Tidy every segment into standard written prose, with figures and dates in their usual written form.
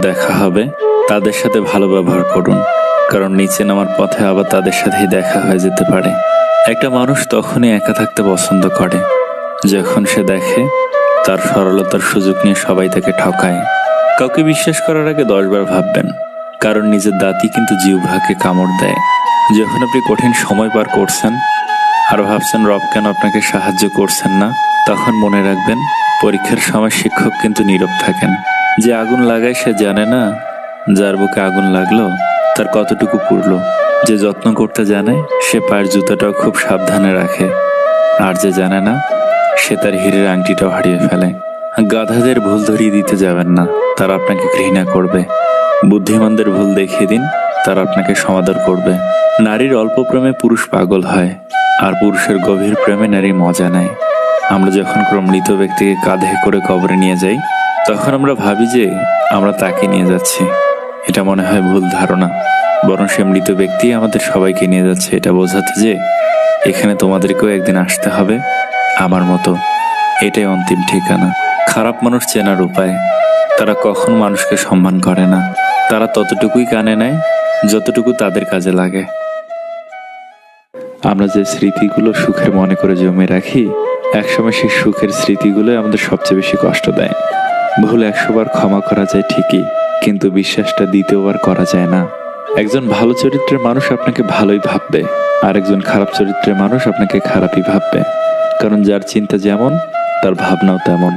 দেখা হবে তাদের সাথে ভালো ব্যবহার করুন, কারণ নিচে নামার পথে আবার তাদের সাথেই দেখা হয়ে যেতে পারে। একটা মানুষ তখনই একা থাকতে পছন্দ করে যখন সে দেখে তার সরলতার সুযোগ নিয়ে সবাই তাকে ঠকায়। কাউকে বিশ্বাস করার আগে 10 বার ভাববেন, কারণ নিজের দাঁতই কিন্তু জিহ্বাকে কামড় দেয়। যখন আপনি কঠিন সময় পার করছেন আর ভাবছেন রব কেন আপনাকে সাহায্য করছেন না, তখন মনে রাখবেন পরীক্ষার সময় শিক্ষক কিন্তু নীরব থাকেন। যে আগুন লাগায় সে জানে না যার বুকে আগুন লাগলো তার কতটুকু পুড়লো। যে যত্ন করতে জানে সে পায়ের জুতাটাও খুব সাবধানে রাখে, আর যে জানে না সে তার হীরের আংটিটাও হারিয়ে ফেলে। গাধাদের ভুল ধরিয়ে দিতে যাবেন না, তারা আপনাকে ঘৃণা করবে। বুদ্ধিমানদের ভুল দেখিয়ে দিন, তারা আপনাকে সমাদর করবে। নারীর অল্প প্রেমে পুরুষ পাগল হয়, আর পুরুষের গভীর প্রেমে নারী মজা নেয়। আমরা যখন কোনো মৃত ব্যক্তিকে কাঁধে করে কবরে নিয়ে যাই, তখন আমরা ভাবি যে আমরা তাকে নিয়ে যাচ্ছি। এটা মনে হয় ভুল ধারণা, বরং সে মৃত ব্যক্তি আমাদের সবাইকে নিয়ে যাচ্ছে এটা বোঝাতে যে এখানে তোমাদেরকেও একদিন আসতে হবে আমার মতো। এটাই অন্তিম ঠিকানা। খারাপ মানুষ চেনার উপায়, তারা কখনো মানুষকে সম্মান করে না। তারা ততটুকুই কানে নেয় যতটুকু তাদের কাজে লাগে। আমরা যে স্মৃতিগুলো সুখের মনে করে জমে রাখি, একসময় সেই সুখের স্মৃতিগুলো আমাদের সবচেয়ে বেশি কষ্ট দেয়। ভুল 100 বার ক্ষমা করা যায় ঠিকই, কিন্তু বিশ্বাসটা 2য় বার করা যায় না। একজন ভালো চরিত্রের মানুষ আপনাকে ভালোই ভাববে, আর একজন খারাপ চরিত্রের মানুষ আপনাকে খারাপই ভাববে, কারণ যার চিন্তা যেমন তার ভাবনাও তেমন।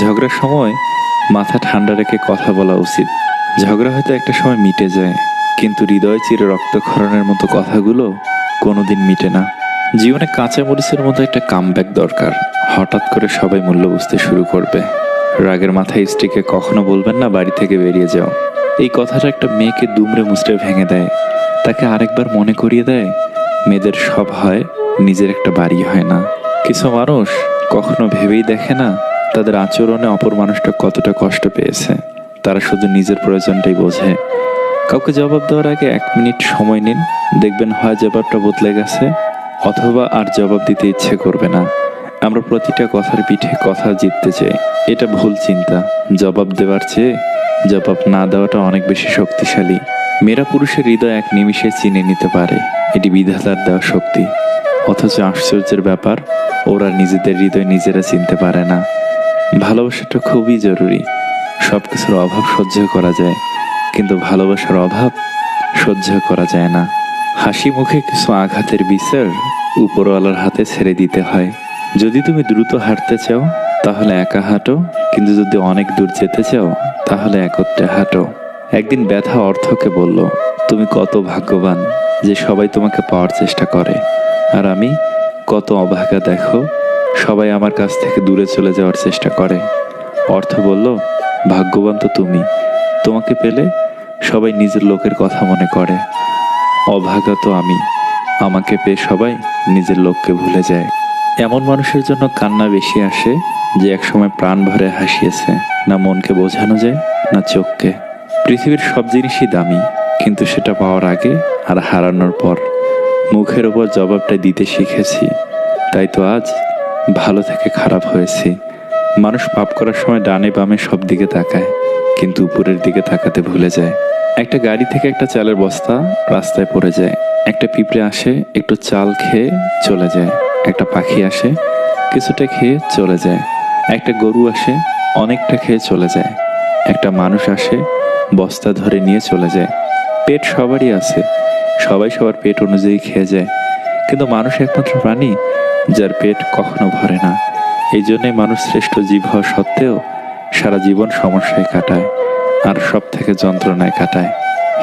ঝগড়ার সময় মাথা ঠান্ডা রেখে কথা বলা উচিত। ঝগড়া হয়তো একটা সময় মিটে যায়, কিন্তু হৃদয় চিরে রক্তক্ষরণের মতো কথাগুলো কোনোদিন মিটে না। জীবনে কাঁচা মরিচের মতো একটা কামব্যাক দরকার। হঠাৎ করে সবাই মূল্য বুঝতে শুরু করবে। রাগের মাথায় স্ত্রীকে কখনো বলবেন না বাড়ি থেকে বেরিয়ে যাও। এই কথাটা একটা মেয়েকে দুমড়ে মুচড়ে ভেঙে দেয়, তাকে আরেকবার মনে করিয়ে দেয় মেয়েদের সব হয়, নিজের একটা বাড়ি হয় না। কিছু মানুষ কখনো ভেবেই দেখে না তাদের আচরণে অপর মানুষটা কতটা কষ্ট পেয়েছে। তারা শুধু নিজের প্রয়োজনটাই বোঝে। কাউকে জবাব দেওয়ার আগে 1 মিনিট সময় নিন, দেখবেন হয় জবাবটা বদলে গেছে, অথবা আর জবাব দিতে ইচ্ছে করবে না। আমরা প্রতিটা কথার পিঠে কথা জিততে চাই, এটা ভুল চিন্তা। জবাব দেওয়ার চেয়ে জবাব না দেওয়াটা অনেক বেশি শক্তিশালী। মেয়েরা পুরুষের হৃদয় 1 নিমিষে চিনে নিতে পারে, এটি বিধাতার দেওয়া শক্তি। অথচ আশ্চর্যের ব্যাপার, ওরা নিজেদের হৃদয় নিজেরা চিনতে পারে না। ভালোবাসাটা খুবই জরুরি। সবকিছুর অভাব সহ্য করা যায়, কিন্তু ভালোবাসার অভাব সহ্য করা যায় না। হাসি মুখে কিছু আঘাতের বিচার উপরওয়ালার হাতে ছেড়ে দিতে হয়। যদি তুমি দ্রুত হাঁটতে চাও তাহলে একা হাঁটো, কিন্তু যদি অনেক দূর যেতে চাও তাহলে একত্রে হাঁটো। একদিন ব্যথা অর্থকে বলল, তুমি কত ভাগ্যবান যে সবাই তোমাকে পাওয়ার চেষ্টা করে, আর আমি কত অভাগা দেখো, সবাই আমার কাছ থেকে দূরে চলে যাওয়ার চেষ্টা করে। অর্থ বলল, ভাগ্যবান তো তুমি, তোমাকে পেলে সবাই নিজের লোকের কথা মনে করে। অভাগা তো আমি, আমাকে পেয়ে সবাই নিজের লোককে ভুলে যায়। এমন মানুষের জন্য কান্না বেশি আসে যে একসময় প্রাণ ভরে হাসিয়েছে। না মনকে বোঝানো যায়, না চোখকে। পৃথিবীর সব জিনিসই দামি, কিন্তু সেটা পাওয়ার আগে আর হারানোর পর। মুখের ওপর জবাবটা দিতে শিখেছি, তাই তো আজ ভালো থেকে খারাপ হয়েছি। মানুষ পাপ করার সময় ডানে বামে সব দিকে তাকায়, কিন্তু উপরের দিকে তাকাতে ভুলে যায়। একটা গাড়ি থেকে একটা চালের বস্তা রাস্তায় পড়ে যায়। একটা পিঁপড়ে আসে, একটু চাল খেয়ে চলে যায়। একটা পাখি আসে, কিছুটা খেয়ে চলে যায়। একটা গরু আসে, অনেকটা খেয়ে চলে যায়। একটা মানুষ আসে, বস্তা ধরে নিয়ে চলে যায়। পেট সবারই আছে, সবাই সবার পেট অনুযায়ী খেয়ে যায়, কিন্তু মানুষ একমাত্র প্রাণী যার পেট কখনো ভরে না। এই জন্যই মানুষ শ্রেষ্ঠ জীব হওয়া সত্ত্বেও সারা জীবন সমস্যায় কাটায়, আর সব থেকে যন্ত্রণায় কাটায়।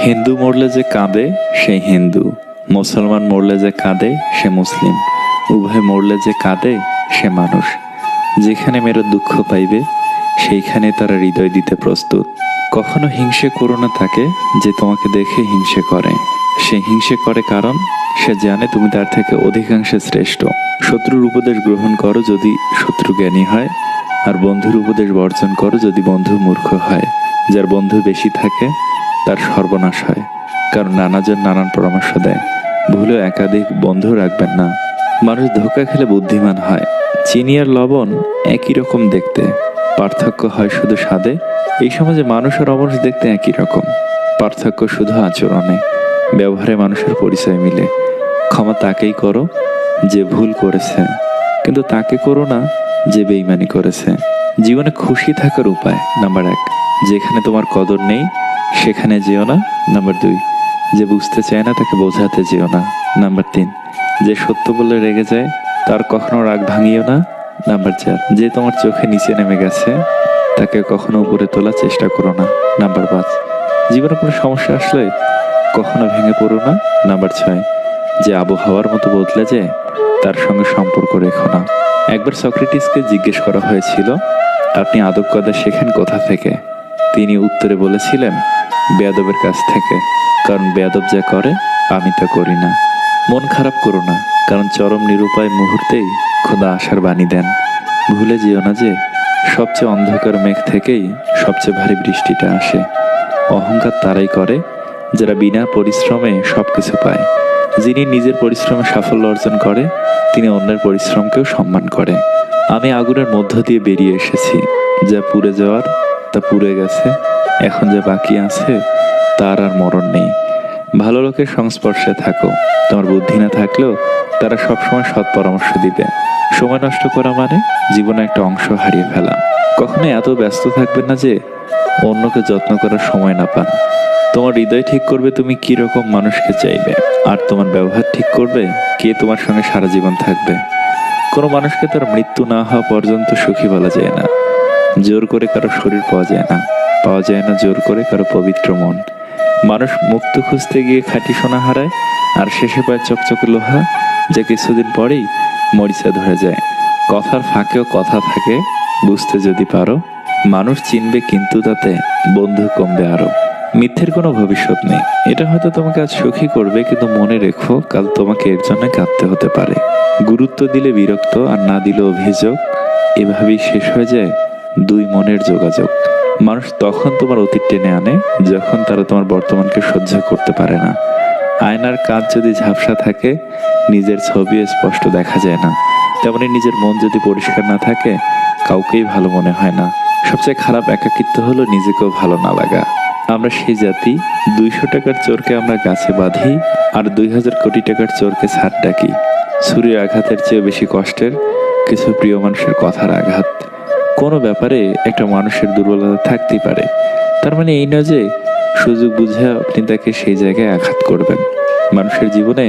হিন্দু মরলে যে কাঁদে সে হিন্দু, মুসলমান মরলে যে কাঁদে সে মুসলিম, উভয় মরলে যে কাঁদে সে মানুষ। যেখানে মেয়েরা দুঃখ পাইবে সেইখানে তারা হৃদয় দিতে প্রস্তুত। কখনো হিংসে করো না তাকে যে তোমাকে দেখে হিংসে করে। সে হিংসে করে কারণ সে জানে তুমি তার থেকে অধিকাংশে শ্রেষ্ঠ। শত্রুর উপদেশ গ্রহণ করো যদি শত্রু জ্ঞানী হয়, আর বন্ধুর উপদেশ বর্জন করো যদি বন্ধু মূর্খ হয়। যার বন্ধু বেশি থাকে তার সর্বনাশ হয়, কারণ নানাজন নানান পরামর্শ দেয়। ভুলেও একাধিক বন্ধু রাখবেন না। মানুষ ধোঁকা খেলে বুদ্ধিমান হয়। চিনি আর লবণ একই রকম দেখতে, পার্থক্য হয় শুধু স্বাদে। এই সমাজে মানুষ আর অমানুষ দেখতে একই রকম, পার্থক্য শুধু আচরণে, ব্যবহারে মানুষের পরিচয় মিলে। ক্ষমা তাকেই করো যে ভুল করেছে, কিন্তু তাকে করো না যে বেইমানি করেছে। জীবনে খুশি থাকার উপায়: নাম্বার 1, যেখানে তোমার কদর নেই সেখানে যেও না। নাম্বার 2, যে বুঝতে চায় না তাকে বোঝাতে যেও না। নাম্বার 3, যে সত্য বলে রেগে যায় তার কখনো রাগ ভাঙিও না। নাম্বার 4, যে তোমার চোখে নিচে নেমে গেছে তাকে কখনো উপরে তোলার চেষ্টা করো না। নাম্বার 5, জীবনে কোনো সমস্যা আসলে কখনো ভেঙে পড়ো না। নাম্বার 6, যে আবহাওয়ার মতো বদলে যায় তার সঙ্গে সম্পর্ক রেখো না। একবার সক্রেটিসকে জিজ্ঞেস করা হয়েছিল, আপনি আদব কায়দা শেখেন কোথা থেকে? তিনি উত্তরে বলেছিলেন, বেয়াদবের কাছ থেকে, কারণ বেয়াদব যা করে আমি তা করি না। মন খারাপ করো না, কারণ চরম নিরুপায় মুহূর্তেই খোদা আশার বাণী দেন। ভুলে যেও না যে সবচেয়ে অন্ধকার মেঘ থেকেই সবচেয়ে ভারী বৃষ্টিটা আসে। অহংকার তারাই করে যারা বিনা পরিশ্রমে সবকিছু পায়। যিনি নিজের পরিশ্রমে সাফল্য অর্জন করে তিনি অন্যের পরিশ্রমকেও সম্মান করে। আমি আগুনের মধ্য দিয়ে বেরিয়ে এসেছি, যা পুড়ে যাওয়ার তা পুড়ে গেছে, এখন যা বাকি আছে তার আর মরণ নেই। ভালো লোকের সংস্পর্শে থাকো, তোমার বুদ্ধি না থাকলেও তারা সবসময় সৎ পরামর্শ দিবে। সময় নষ্ট করা মানে জীবনে একটা অংশ হারিয়ে ফেলা। কখনো এত ব্যস্ত থাকবে না যে অন্যকে যত্ন করার সময় না পান। তোমার হৃদয় ঠিক করবে তুমি কি রকম মানুষকে চাইবে, আর তোমার ব্যবহার ঠিক করবে কে তোমার সঙ্গে সারা জীবন থাকবে। কোনো মানুষকে তার মৃত্যু না হওয়া পর্যন্ত সুখী বলা যায় না। জোর করে কারো শরীর পাওয়া যায় না, পাওয়া যায় না জোর করে কারো পবিত্র মন। মানুষ মুক্ত খুঁজতে গিয়ে খাঁটি সোনা হারায়, আর শেষে পায় চকচকে লোহা, যা কিছুদিন পরেই মরিচা ধরে যায়। কথার ফাঁকেও কথা থাকে, বুঝতে যদি পারো। মানুষ চিনবে কিন্তু তাতে বন্ধু কমবে আরো। মিথ্যের কোনো ভবিষ্যৎ নেই। এটা হয়তো তোমাকে আজ সুখী করবে, কিন্তু মনে রেখো কাল তোমাকে এর জন্য কাঁদতে হতে পারে। গুরুত্ব দিলে বিরক্ত, আর না দিলে অভিযোগ, এভাবেই শেষ হয়ে যায় দুই মনের যোগাযোগ। মানুষ তখন তোমার অতীত টেনে আনে যখন তারা তোমার বর্তমানকে সহ্য করতে পারে না। আয়নার কাঁচ যদি ঝাপসা থাকে নিজের ছবিও স্পষ্ট দেখা যায় না, তেমনি নিজের মন যদি পরিষ্কার না থাকে কাউকেই ভালো মনে হয় না। সবচেয়ে খারাপ একাকিত্ব হলো নিজেকেও ভালো না লাগা। আমরা সেই জাতি, 200 টাকার চোরকে আমরা গাছে বাঁধি, আর 2000 কোটি টাকার চোরকে ছাদ ডাকি। ছুরির আঘাতের চেয়ে বেশি কষ্টের কিছু প্রিয় মানুষের কথার আঘাত। কোনো ব্যাপারে একটা মানুষের দুর্বলতা থাকতেই পারে, তার মানে এই নয় যে সুযোগ বুঝে আপনি তাকে সেই জায়গায় আঘাত করবেন। মানুষের জীবনে